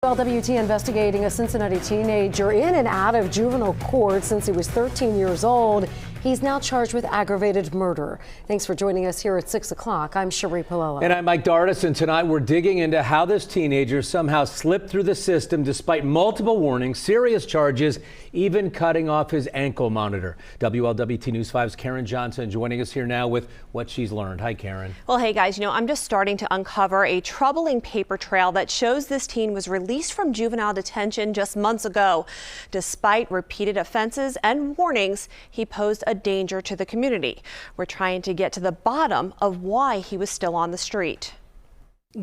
WT investigating a Cincinnati teenager in and out of juvenile court since he was 13 years old. He's now charged with aggravated murder. Thanks for joining us here at 6 o'clock. I'm Cherie Palella. And I'm Mike Dardis, and tonight we're digging into how this teenager somehow slipped through the system despite multiple warnings, serious charges, even cutting off his ankle monitor. WLWT News 5's Karen Johnson joining us here now with what she's learned. Hi, Karen. Well, hey guys, I'm just starting to uncover a troubling paper trail that shows this teen was released from juvenile detention just months ago. Despite repeated offenses and warnings, he posed a danger to the community. We're trying to get to the bottom of why he was still on the street.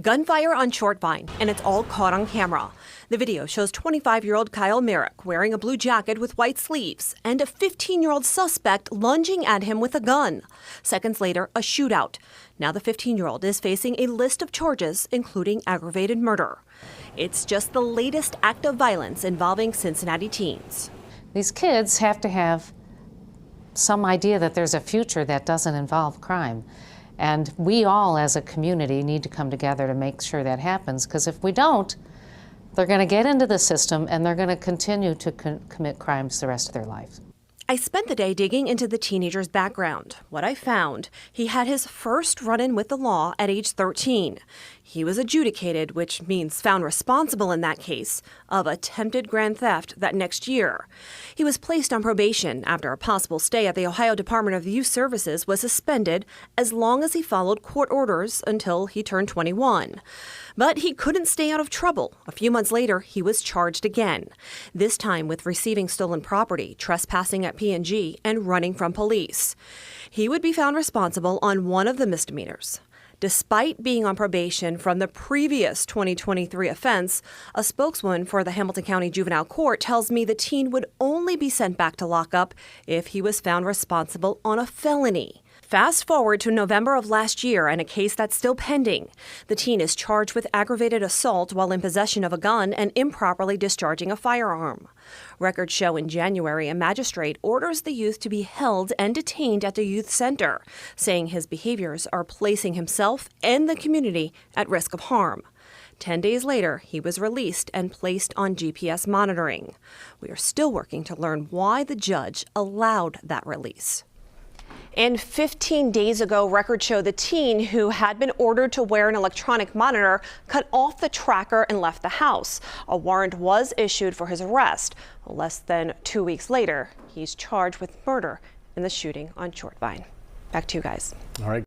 Gunfire on Short Vine, and it's all caught on camera. The video shows 25-year-old Kyle Merrick wearing a blue jacket with white sleeves and a 15-year-old suspect lunging at him with a gun. Seconds later, a shootout. Now the 15-year-old is facing a list of charges, including aggravated murder. It's just the latest act of violence involving Cincinnati teens. These kids have to have some idea that there's a future that doesn't involve crime. And we all as a community need to come together to make sure that happens, because if we don't, they're going to get into the system and they're going to continue to commit crimes the rest of their life. I spent the day digging into the teenager's background. What I found, he had his first run-in with the law at age 13. He was adjudicated, which means found responsible in that case, of attempted grand theft that next year. He was placed on probation after a possible stay at the Ohio Department of Youth Services was suspended as long as he followed court orders until he turned 21. But he couldn't stay out of trouble. A few months later, he was charged again, this time with receiving stolen property, trespassing at P&G, and running from police. He would be found responsible on one of the misdemeanors. Despite being on probation from the previous 2023 offense, a spokeswoman for the Hamilton County Juvenile Court tells me the teen would only be sent back to lockup if he was found responsible on a felony. Fast forward to November of last year and a case that's still pending. The teen is charged with aggravated assault while in possession of a gun and improperly discharging a firearm. Records show in January, a magistrate orders the youth to be held and detained at the youth center, saying his behaviors are placing himself and the community at risk of harm. 10 days later, he was released and placed on GPS monitoring. We are still working to learn why the judge allowed that release. And 15 days ago, records show the teen who had been ordered to wear an electronic monitor cut off the tracker and left the house. A warrant was issued for his arrest. Less than 2 weeks later, he's charged with murder in the shooting on Short Vine. Back to you guys. All right.